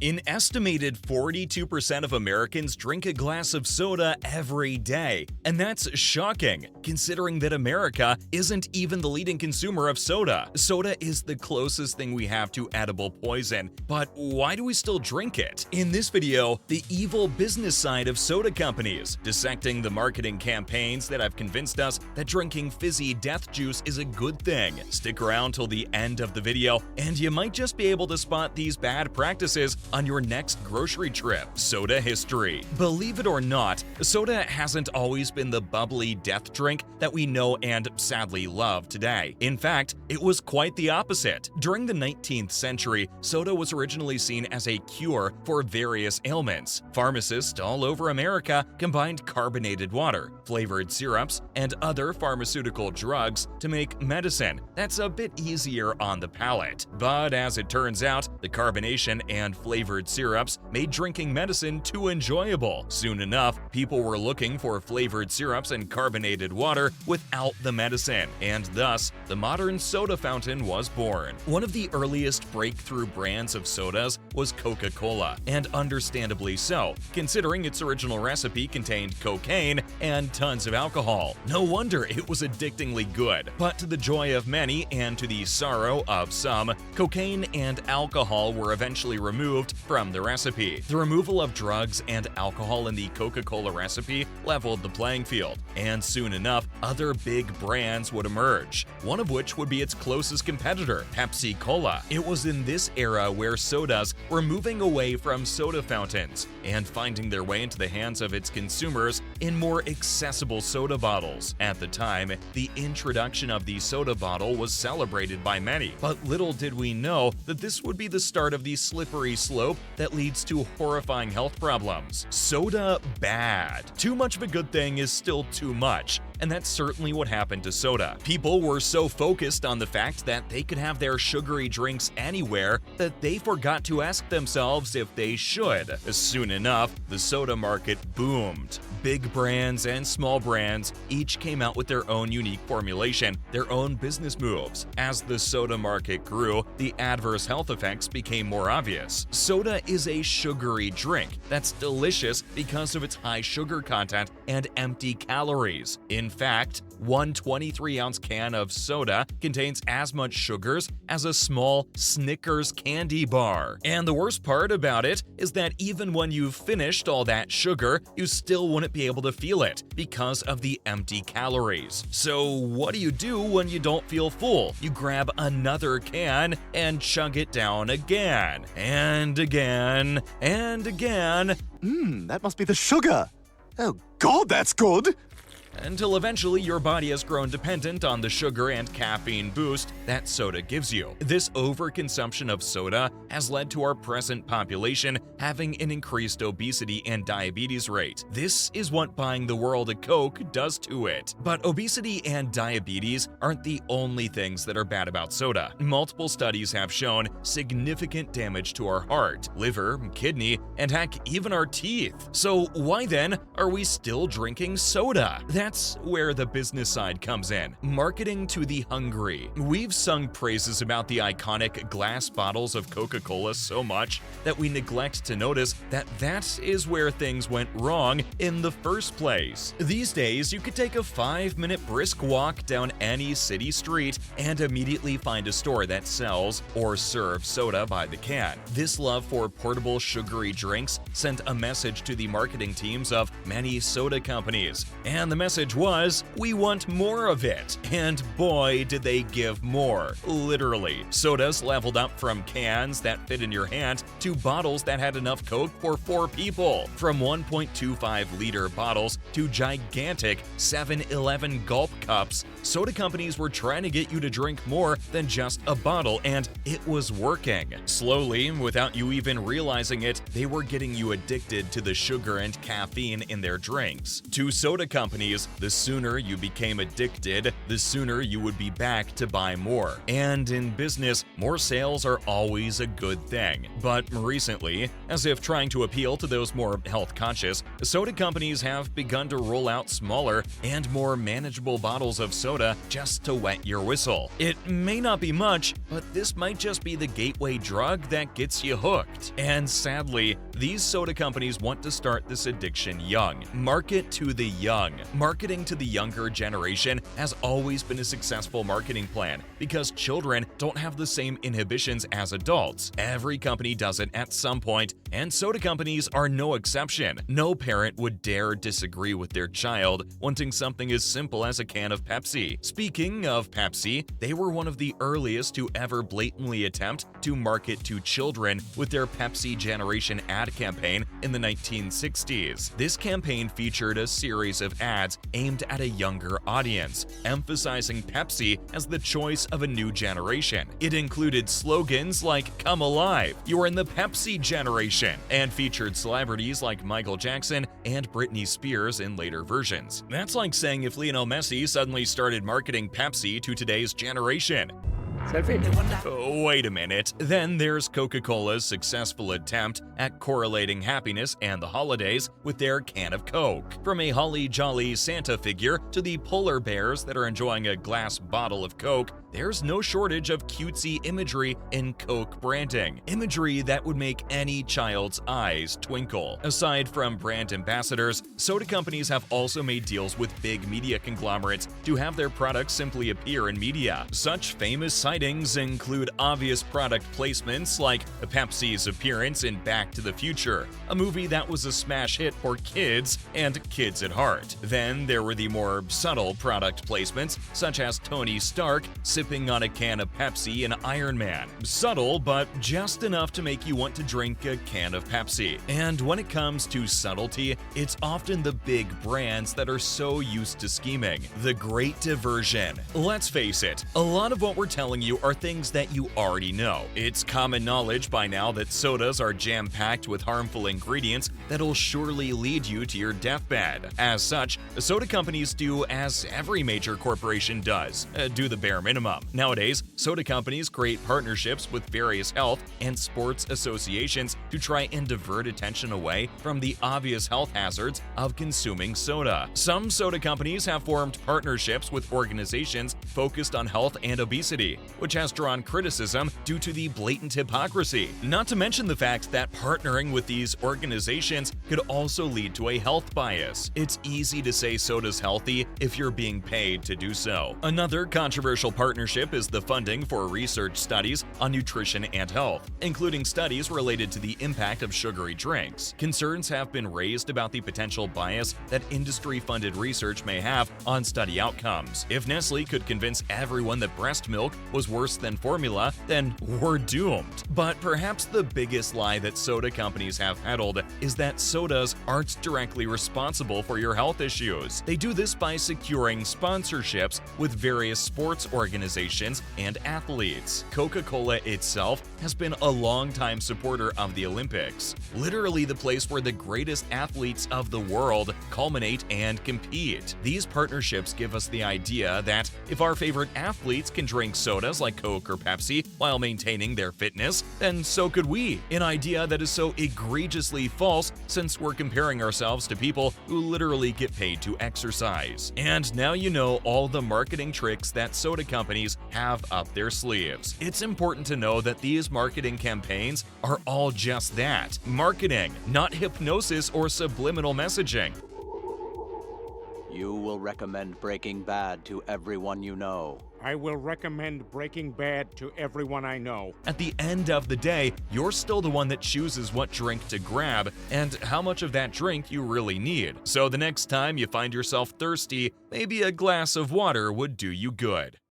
An estimated 42% of Americans drink a glass of soda every day, and that's shocking, considering that America isn't even the leading consumer of soda. Soda is the closest thing we have to edible poison, but why do we still drink it? In this video, the evil business side of soda companies, dissecting the marketing campaigns that have convinced us that drinking fizzy death juice is a good thing. Stick around till the end of the video, and you might just be able to spot these bad practices on your next grocery trip. Soda history. Believe it or not, soda hasn't always been the bubbly death drink that we know and sadly love today. In fact, it was quite the opposite. During the 19th century, soda was originally seen as a cure for various ailments. Pharmacists all over America combined carbonated water, flavored syrups, and other pharmaceutical drugs to make medicine that's a bit easier on the palate. But as it turns out, the carbonation and flavored syrups made drinking medicine too enjoyable. Soon enough, people were looking for flavored syrups and carbonated water without the medicine, and thus, the modern soda fountain was born. One of the earliest breakthrough brands of sodas was Coca-Cola, and understandably so, considering its original recipe contained cocaine and tons of alcohol. No wonder it was addictingly good. But to the joy of many and to the sorrow of some, cocaine and alcohol were eventually removed from the recipe. The removal of drugs and alcohol in the Coca-Cola recipe leveled the playing field, and soon enough, other big brands would emerge, one of which would be its closest competitor, Pepsi Cola. It was in this era where sodas were moving away from soda fountains and finding their way into the hands of its consumers in more accessible soda bottles. At the time, the introduction of the soda bottle was celebrated by many, but little did we know that this would be the start of the slippery slope that leads to horrifying health problems. Soda bad. Too much of a good thing is still too much, and that's certainly what happened to soda. People were so focused on the fact that they could have their sugary drinks anywhere that they forgot to ask themselves if they should. Soon enough, the soda market boomed. Big brands and small brands each came out with their own unique formulation, their own business moves. As the soda market grew, the adverse health effects became more obvious. Soda is a sugary drink that's delicious because of its high sugar content and empty calories. In fact, one 23-ounce can of soda contains as much sugars as a small Snickers candy bar. And the worst part about it is that even when you've finished all that sugar, you still wouldn't be able to feel it because of the empty calories. So what do you do when you don't feel full? You grab another can and chug it down again, and again, and again. That must be the sugar. Oh God, that's good. Until eventually your body has grown dependent on the sugar and caffeine boost that soda gives you. This overconsumption of soda has led to our present population having an increased obesity and diabetes rate. This is what buying the world a Coke does to it. But obesity and diabetes aren't the only things that are bad about soda. Multiple studies have shown significant damage to our heart, liver, kidney, and heck, even our teeth. So why then are we still drinking soda? That's where the business side comes in. Marketing to the hungry. We've sung praises about the iconic glass bottles of Coca-Cola so much that we neglect to notice that that is where things went wrong in the first place. These days, you could take a 5-minute brisk walk down any city street and immediately find a store that sells or serves soda by the can. This love for portable sugary drinks sent a message to the marketing teams of many soda companies, and the message was, we want more of it. And boy, did they give more. Literally. Sodas leveled up from cans that fit in your hand to bottles that had enough Coke for 4 people. From 1.25-liter bottles to gigantic 7-Eleven gulp cups, soda companies were trying to get you to drink more than just a bottle, and it was working. Slowly, without you even realizing it, they were getting you addicted to the sugar and caffeine in their drinks. To soda companies, companies, the sooner you became addicted, the sooner you would be back to buy more. And in business, more sales are always a good thing. But recently, as if trying to appeal to those more health-conscious, soda companies have begun to roll out smaller and more manageable bottles of soda just to wet your whistle. It may not be much, but this might just be the gateway drug that gets you hooked. And sadly, these soda companies want to start this addiction young. Market to the young. Marketing to the younger generation has always been a successful marketing plan because children don't have the same inhibitions as adults. Every company does it at some point, and soda companies are no exception. No parent would dare disagree with their child wanting something as simple as a can of Pepsi. Speaking of Pepsi, they were one of the earliest to ever blatantly attempt to market to children with their Pepsi Generation ad campaign in the 1960s. This campaign featured a series of ads aimed at a younger audience, emphasizing Pepsi as the choice of a new generation. It included slogans like "Come alive, you're in the Pepsi generation," and featured celebrities like Michael Jackson and Britney Spears in later versions. That's like saying if Lionel Messi suddenly started marketing Pepsi to today's generation. Oh, wait a minute. Then there's Coca-Cola's successful attempt at correlating happiness and the holidays with their can of Coke. From a holly jolly Santa figure to the polar bears that are enjoying a glass bottle of Coke, there's no shortage of cutesy imagery in Coke branding. Imagery that would make any child's eyes twinkle. Aside from brand ambassadors, soda companies have also made deals with big media conglomerates to have their products simply appear in media. Such famous sightings include obvious product placements like Pepsi's appearance in Back to the Future, a movie that was a smash hit for kids and kids at heart. Then there were the more subtle product placements, such as Tony Stark sipping on a can of Pepsi in Iron Man. Subtle, but just enough to make you want to drink a can of Pepsi. And when it comes to subtlety, it's often the big brands that are so used to scheming. The great diversion. Let's face it, a lot of what we're telling you are things that you already know. It's common knowledge by now that sodas are jam-packed with harmful ingredients that'll surely lead you to your deathbed. As such, soda companies do as every major corporation does, do the bare minimum. Nowadays, soda companies create partnerships with various health and sports associations to try and divert attention away from the obvious health hazards of consuming soda. Some soda companies have formed partnerships with organizations focused on health and obesity, which has drawn criticism due to the blatant hypocrisy. Not to mention the fact that partnering with these organizations could also lead to a health bias. It's easy to say soda's healthy if you're being paid to do so. Another controversial partnership is the funding for research studies on nutrition and health, including studies related to the impact of sugary drinks. Concerns have been raised about the potential bias that industry-funded research may have on study outcomes. If Nestle could convince everyone that breast milk was worse than formula, then we're doomed. But perhaps the biggest lie that soda companies have peddled is that sodas aren't directly responsible for your health issues. They do this by securing sponsorships with various sports organizations and athletes. Coca-Cola itself has been a longtime supporter of the Olympics, literally the place where the greatest athletes of the world culminate and compete. These partnerships give us the idea that if our favorite athletes can drink sodas like Coke or Pepsi while maintaining their fitness, then so could we. An idea that is so egregiously false since we're comparing ourselves to people who literally get paid to exercise. And now you know all the marketing tricks that soda companies have up their sleeves. It's important to know that these marketing campaigns are all just that, marketing, not hypnosis or subliminal messaging. You will recommend Breaking Bad to everyone you know. I will recommend Breaking Bad to everyone I know. At the end of the day, you're still the one that chooses what drink to grab and how much of that drink you really need. So the next time you find yourself thirsty, maybe a glass of water would do you good.